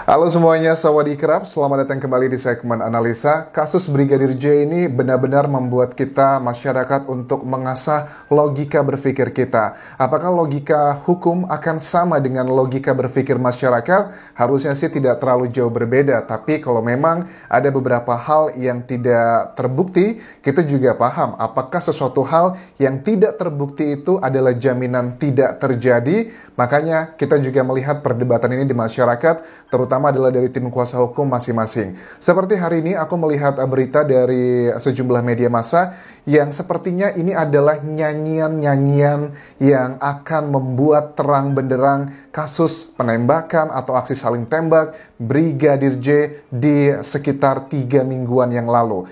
Halo semuanya, sawadee-krap. Selamat datang kembali di segmen analisa. Kasus Brigadir J ini benar-benar membuat kita, masyarakat, untuk mengasah logika berpikir kita. Apakah logika hukum akan sama dengan logika berpikir masyarakat? Harusnya sih tidak terlalu jauh berbeda. Tapi kalau memang ada beberapa hal yang tidak terbukti, kita juga paham apakah sesuatu hal yang tidak terbukti itu adalah jaminan tidak terjadi. Makanya kita juga melihat perdebatan ini di masyarakat, terutama adalah dari tim kuasa hukum masing-masing. Seperti hari ini aku melihat berita dari sejumlah media massa yang sepertinya ini adalah nyanyian-nyanyian yang akan membuat terang benderang kasus penembakan atau aksi saling tembak Brigadir J di sekitar 3 mingguan yang lalu.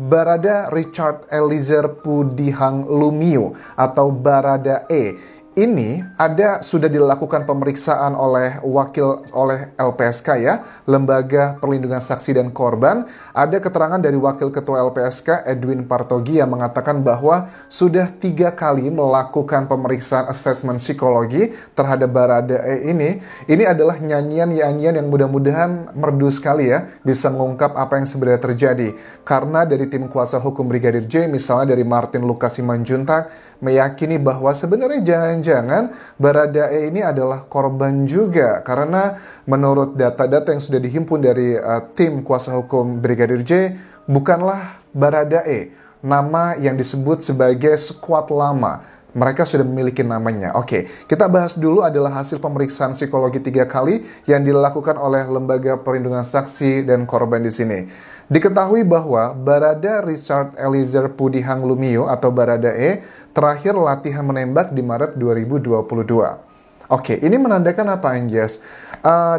Barada Richard Eliezer Pudihang Lumiu atau Barada E ini sudah dilakukan pemeriksaan oleh LPSK ya, Lembaga Perlindungan Saksi dan Korban. Ada keterangan dari Wakil Ketua LPSK Edwin Partogi yang mengatakan bahwa sudah 3 kali melakukan pemeriksaan asesmen psikologi terhadap Barada E ini. Ini adalah nyanyian-nyanyian yang mudah-mudahan merdu sekali ya, bisa mengungkap apa yang sebenarnya terjadi. Karena dari tim kuasa hukum Brigadir J, misalnya dari Martin Lucas Simanjuntak, meyakini bahwa sebenarnya jangan Barada E ini adalah korban juga, karena menurut data-data yang sudah dihimpun dari tim kuasa hukum Brigadir J, bukanlah Barada E nama yang disebut sebagai skuad lama. Mereka sudah memiliki namanya. Oke, kita bahas dulu adalah hasil pemeriksaan psikologi 3 kali yang dilakukan oleh Lembaga Perlindungan Saksi dan Korban di sini. Diketahui bahwa Barada Richard Eliezer Pudihang Lumiu atau Barada E terakhir latihan menembak di Maret 2022. Oke, ini menandakan apa, Anjas?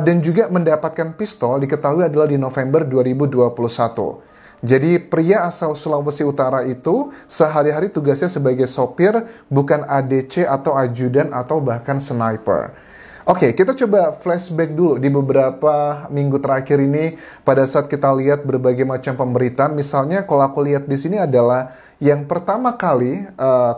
Dan juga mendapatkan pistol diketahui adalah di November 2021. Jadi pria asal Sulawesi Utara itu sehari-hari tugasnya sebagai sopir, bukan ADC atau ajudan atau bahkan sniper. Oke, kita coba flashback dulu di beberapa minggu terakhir ini pada saat kita lihat berbagai macam pemberitaan. Misalnya kalau aku lihat di sini adalah yang pertama kali,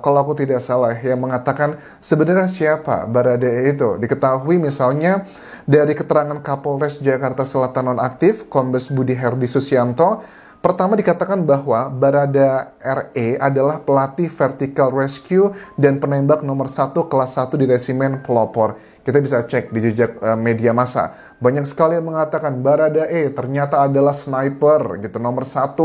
kalau aku tidak salah, yang mengatakan sebenarnya siapa Barada E itu. Diketahui misalnya dari keterangan Kapolres Jakarta Selatan nonaktif, Kombes Budi Herdi Susianto. Pertama dikatakan bahwa Barada RE adalah pelatih vertical rescue dan penembak nomor 1 kelas 1 di resimen pelopor. Kita bisa cek di jejak media massa. Banyak sekali yang mengatakan Barada E ternyata adalah sniper gitu, nomor 1.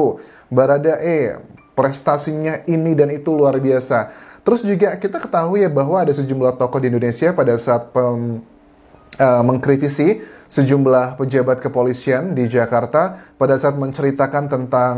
Barada E prestasinya ini dan itu luar biasa. Terus juga kita ketahui ya bahwa ada sejumlah tokoh di Indonesia pada saat mengkritisi sejumlah pejabat kepolisian di Jakarta pada saat menceritakan tentang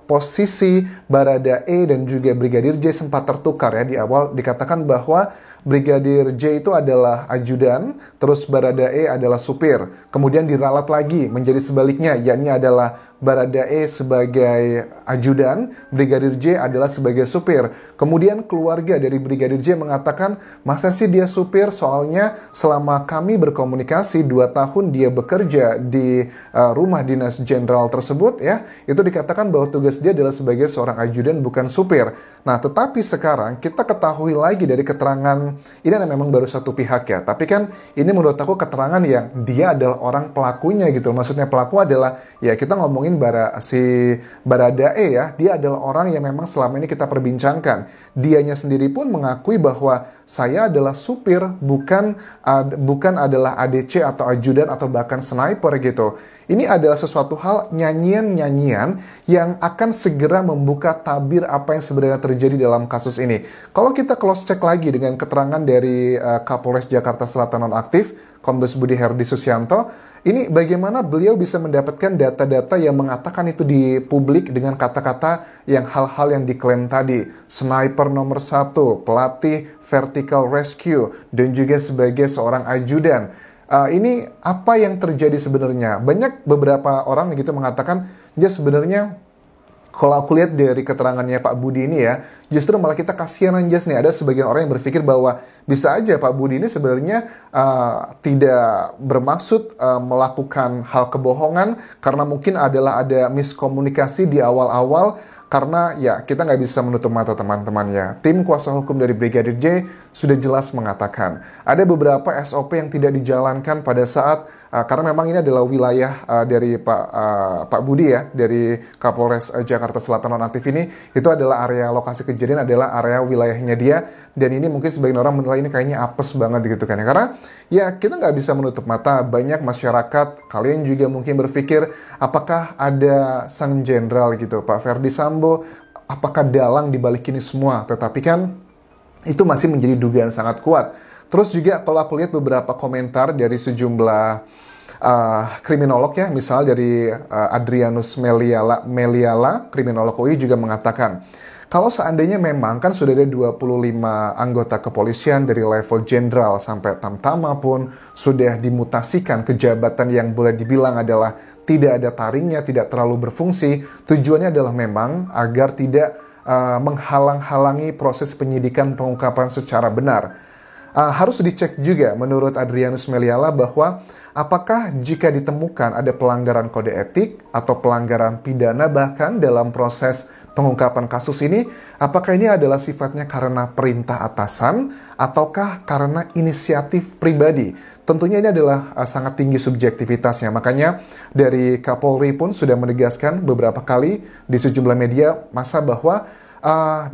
posisi Barada E dan juga Brigadir J sempat tertukar ya. Di awal dikatakan bahwa Brigadir J itu adalah ajudan, terus Barada E adalah supir. Kemudian diralat lagi menjadi sebaliknya, yakni adalah Barada E sebagai ajudan, Brigadir J adalah sebagai supir. Kemudian keluarga dari Brigadir J mengatakan, masa sih dia supir? Soalnya selama kami berkomunikasi 2 tahun dia bekerja di rumah dinas jenderal tersebut ya, itu dikatakan bahwa tugas dia adalah sebagai seorang ajudan bukan supir. Nah, tetapi sekarang kita ketahui lagi dari keterangan, ini memang baru satu pihak ya, tapi kan ini menurut aku keterangan yang dia adalah orang pelakunya gitu. Maksudnya pelaku adalah, ya kita ngomongin si Barada E ya, dia adalah orang yang memang selama ini kita perbincangkan. Dianya sendiri pun mengakui bahwa saya adalah supir, bukan adalah ADC atau ajudan atau bahkan sniper gitu. Ini adalah sesuatu hal nyanyian-nyanyian yang akan segera membuka tabir apa yang sebenarnya terjadi dalam kasus ini. Kalau kita cross check lagi dengan keterangan dari Kapolres Jakarta Selatan nonaktif, Kombes Budi Herdi Susianto, ini bagaimana beliau bisa mendapatkan data-data yang mengatakan itu di publik dengan kata-kata yang hal-hal yang diklaim tadi. Sniper nomor 1, pelatih vertical rescue, dan juga sebagai seorang ajudan. Ini apa yang terjadi sebenarnya? Banyak beberapa orang gitu mengatakan, ya sebenarnya kalau aku lihat dari keterangannya Pak Budi ini ya, justru malah kita kasihan Anjas nih. Ada sebagian orang yang berpikir bahwa bisa aja Pak Budi ini sebenarnya tidak bermaksud melakukan hal kebohongan, karena mungkin ada miskomunikasi di awal-awal Karena ya kita nggak bisa menutup mata teman-temannya. Tim kuasa hukum dari Brigadir J sudah jelas mengatakan ada beberapa SOP yang tidak dijalankan pada saat karena memang ini adalah wilayah dari Pak Budi ya, dari Kapolres Jakarta Selatan nonaktif ini, itu adalah area lokasi kejadian, adalah area wilayahnya dia, dan ini mungkin sebagian orang menilai ini kayaknya apes banget gitu kan ya, karena ya kita nggak bisa menutup mata, banyak masyarakat, kalian juga mungkin berpikir apakah ada sang jenderal gitu, Pak Ferdi Sambo, apakah dalang dibalik ini semua, tetapi kan itu masih menjadi dugaan sangat kuat. Terus juga kalau aku lihat beberapa komentar dari sejumlah kriminolog ya, misal dari Adrianus Meliala, kriminolog UI juga mengatakan, kalau seandainya memang kan sudah ada 25 anggota kepolisian dari level jenderal sampai tamtama pun sudah dimutasikan ke jabatan yang boleh dibilang adalah tidak ada taringnya, tidak terlalu berfungsi, tujuannya adalah memang agar tidak menghalang-halangi proses penyidikan pengungkapan secara benar. Harus dicek juga menurut Adrianus Meliala bahwa apakah jika ditemukan ada pelanggaran kode etik atau pelanggaran pidana bahkan dalam proses pengungkapan kasus ini, apakah ini adalah sifatnya karena perintah atasan ataukah karena inisiatif pribadi. Tentunya ini adalah sangat tinggi subjektivitasnya. Makanya dari Kapolri pun sudah menegaskan beberapa kali di sejumlah media massa bahwa 25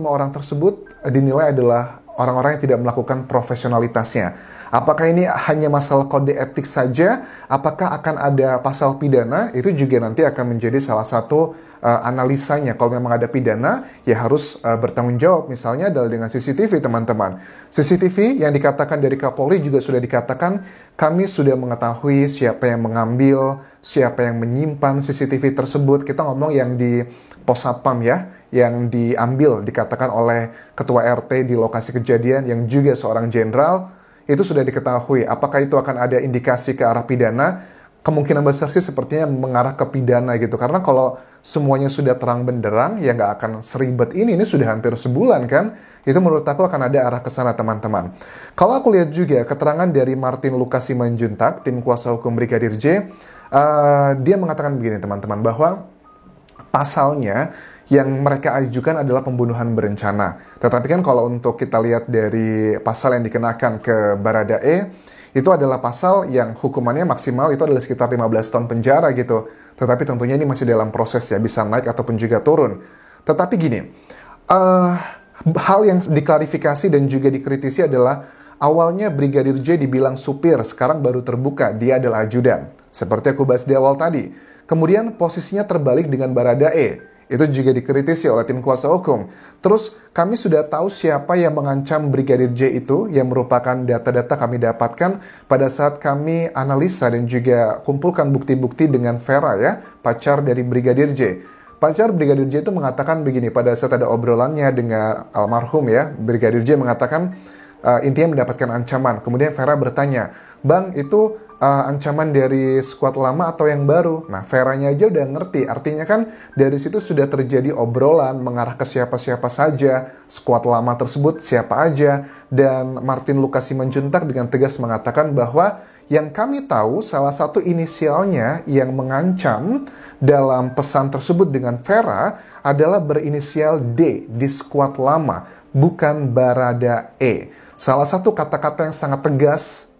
orang tersebut dinilai adalah orang-orang yang tidak melakukan profesionalitasnya. Apakah ini hanya masalah kode etik saja? Apakah akan ada pasal pidana? Itu juga nanti akan menjadi salah satu analisanya. Kalau memang ada pidana, ya harus bertanggung jawab. Misalnya adalah dengan CCTV, teman-teman. CCTV yang dikatakan dari Kapolri juga sudah dikatakan, kami sudah mengetahui siapa yang mengambil, siapa yang menyimpan CCTV tersebut. Kita ngomong yang di Pos Satpam ya, yang diambil, dikatakan oleh Ketua RT di lokasi kejadian yang juga seorang jenderal, itu sudah diketahui. Apakah itu akan ada indikasi ke arah pidana? Kemungkinan besar sih sepertinya mengarah ke pidana gitu. Karena kalau semuanya sudah terang benderang, ya nggak akan seribet ini sudah hampir sebulan kan. Itu menurut aku akan ada arah ke sana teman-teman. Kalau aku lihat juga keterangan dari Martin Lucas Simanjuntak, tim kuasa hukum Brigadir J, dia mengatakan begini teman-teman, bahwa pasalnya yang mereka ajukan adalah pembunuhan berencana. Tetapi kan kalau untuk kita lihat dari pasal yang dikenakan ke Baradae, itu adalah pasal yang hukumannya maksimal itu adalah sekitar 15 tahun penjara gitu. Tetapi tentunya ini masih dalam proses ya, bisa naik ataupun juga turun. Tetapi gini, hal yang diklarifikasi dan juga dikritisi adalah awalnya Brigadir J dibilang supir, sekarang baru terbuka dia adalah ajudan. Seperti aku bahas di awal tadi. Kemudian posisinya terbalik dengan Baradae. Itu juga dikritisi oleh tim kuasa hukum. Terus kami sudah tahu siapa yang mengancam Brigadir J itu, yang merupakan data-data kami dapatkan pada saat kami analisa dan juga kumpulkan bukti-bukti dengan Vera ya, pacar dari Brigadir J. Pacar Brigadir J itu mengatakan begini, pada saat ada obrolannya dengan almarhum ya, Brigadir J mengatakan intinya mendapatkan ancaman. Kemudian Vera bertanya, "Bang, itu ancaman dari skuad lama atau yang baru?" Nah, Veranya aja udah ngerti. Artinya kan dari situ sudah terjadi obrolan mengarah ke siapa-siapa saja, skuad lama tersebut siapa aja. Dan Martin Lucas Simanjuntak dengan tegas mengatakan bahwa yang kami tahu salah satu inisialnya yang mengancam dalam pesan tersebut dengan Vera adalah berinisial D di skuad lama, bukan Baradae. Salah satu kata-kata yang sangat tegas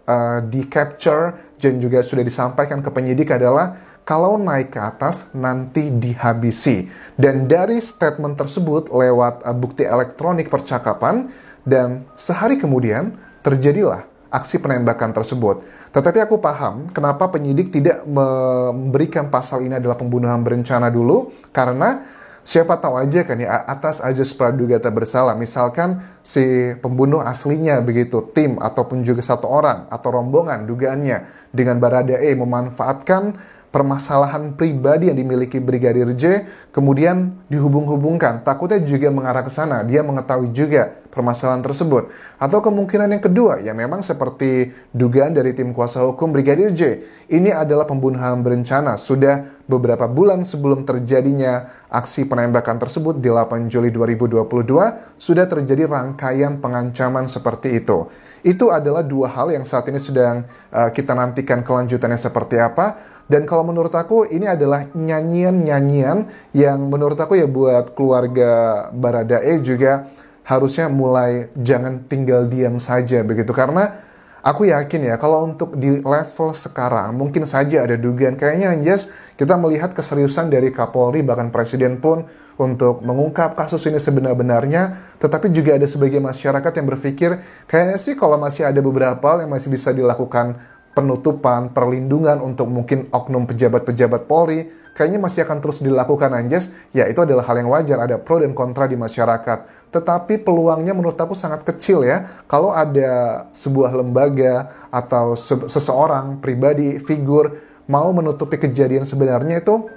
di capture dan juga sudah disampaikan ke penyidik adalah kalau naik ke atas nanti dihabisi. Dan dari statement tersebut lewat bukti elektronik percakapan, dan sehari kemudian terjadilah aksi penembakan tersebut. Tetapi aku paham kenapa penyidik tidak memberikan pasal ini adalah pembunuhan berencana dulu, karena siapa tahu aja kan ya, atas azas praduga tak bersalah, misalkan si pembunuh aslinya begitu, tim ataupun juga satu orang atau rombongan dugaannya dengan Baradae memanfaatkan permasalahan pribadi yang dimiliki Brigadir J, kemudian dihubung-hubungkan. Takutnya juga mengarah ke sana, dia mengetahui juga permasalahan tersebut. Atau kemungkinan yang kedua, ya memang seperti dugaan dari tim kuasa hukum Brigadir J, ini adalah pembunuhan berencana. Sudah beberapa bulan sebelum terjadinya aksi penembakan tersebut di 8 Juli 2022, sudah terjadi rangkaian pengancaman seperti itu. Itu adalah dua hal yang saat ini sedang kita nantikan kelanjutannya seperti apa. Dan kalau menurut aku ini adalah nyanyian-nyanyian yang menurut aku ya buat keluarga Baradae juga harusnya mulai jangan tinggal diam saja begitu. Karena aku yakin ya kalau untuk di level sekarang mungkin saja ada dugaan. Kayaknya Anjas kita melihat keseriusan dari Kapolri bahkan Presiden pun untuk mengungkap kasus ini sebenar-benarnya. Tetapi juga ada sebagian masyarakat yang berpikir kayaknya sih kalau masih ada beberapa hal yang masih bisa dilakukan penutupan, perlindungan untuk mungkin oknum pejabat-pejabat Polri, kayaknya masih akan terus dilakukan Anjas. Ya itu adalah hal yang wajar, ada pro dan kontra di masyarakat. Tetapi peluangnya menurut aku sangat kecil ya, kalau ada sebuah lembaga atau seseorang, pribadi, figur, mau menutupi kejadian sebenarnya itu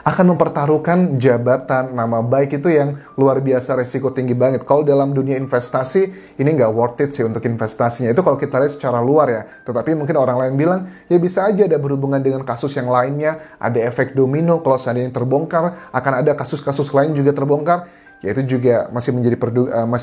akan mempertaruhkan jabatan, nama baik itu yang luar biasa resiko tinggi banget. Kalau dalam dunia investasi, ini nggak worth it sih untuk investasinya. Itu kalau kita lihat secara luar ya. Tetapi mungkin orang lain bilang, ya bisa aja ada berhubungan dengan kasus yang lainnya, ada efek domino, kalau seandainya terbongkar, akan ada kasus-kasus lain juga terbongkar. Ya itu juga masih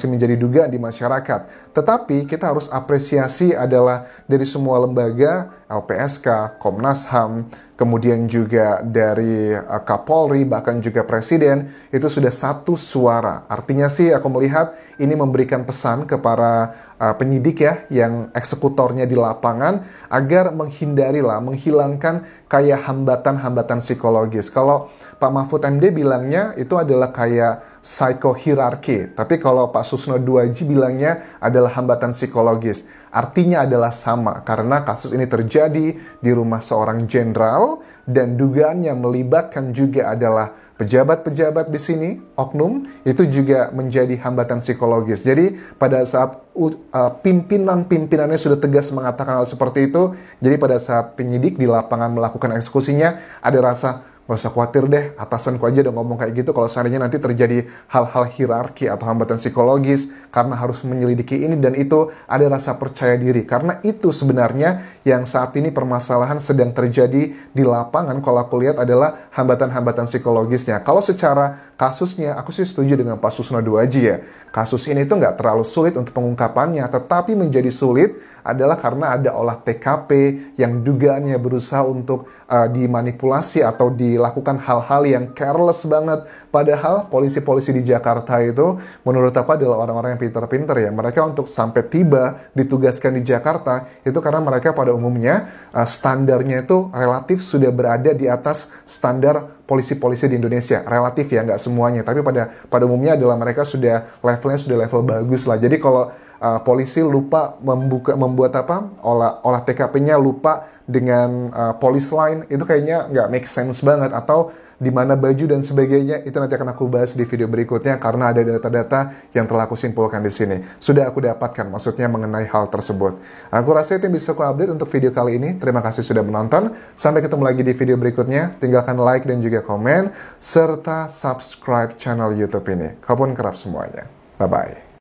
menjadi dugaan di masyarakat. Tetapi kita harus apresiasi adalah dari semua lembaga, LPSK, Komnas HAM, kemudian juga dari Kapolri, bahkan juga Presiden, itu sudah satu suara. Artinya sih aku melihat ini memberikan pesan ke para penyidik ya, yang eksekutornya di lapangan, agar menghilangkan kayak hambatan-hambatan psikologis. Kalau Pak Mahfud MD bilangnya itu adalah kayak psycho-hierarchy, tapi kalau Pak Susno Duaji bilangnya adalah hambatan psikologis. Artinya adalah sama, karena kasus ini terjadi di rumah seorang jenderal, dan dugaannya melibatkan juga adalah pejabat-pejabat di sini, oknum, itu juga menjadi hambatan psikologis. Jadi pada saat pimpinannya sudah tegas mengatakan hal seperti itu, jadi pada saat penyidik di lapangan melakukan eksekusinya, ada rasa, gak usah khawatir deh, atasanku aja udah ngomong kayak gitu, kalau seandainya nanti terjadi hal-hal hierarki atau hambatan psikologis, karena harus menyelidiki ini dan itu, ada rasa percaya diri. Karena itu sebenarnya yang saat ini permasalahan sedang terjadi di lapangan, kalau aku lihat adalah hambatan-hambatan psikologisnya. Kalau secara kasusnya, aku sih setuju dengan Pak Susno Duaji ya. Kasus ini tuh nggak terlalu sulit untuk pengungkapannya, tetapi menjadi sulit adalah karena ada olah TKP yang dugaannya berusaha untuk dimanipulasi atau dilakukan hal-hal yang careless banget. Padahal polisi-polisi di Jakarta itu menurut aku adalah orang-orang yang pintar-pintar ya. Mereka untuk sampai tiba ditugaskan di Jakarta itu karena mereka pada umumnya standarnya itu relatif sudah berada di atas standar polisi-polisi di Indonesia. Relatif ya, nggak semuanya. Tapi pada umumnya adalah mereka sudah levelnya sudah level bagus lah. Jadi kalau polisi lupa membuat olah TKP-nya lupa dengan polis line, itu kayaknya nggak make sense banget. Atau di mana baju dan sebagainya, itu nanti akan aku bahas di video berikutnya karena ada data-data yang telah aku simpulkan di sini. Sudah aku dapatkan, maksudnya mengenai hal tersebut. Aku rasa itu yang bisa aku update untuk video kali ini. Terima kasih sudah menonton. Sampai ketemu lagi di video berikutnya. Tinggalkan like dan juga komen, serta subscribe channel YouTube ini. Kapan kerap semuanya. Bye-bye.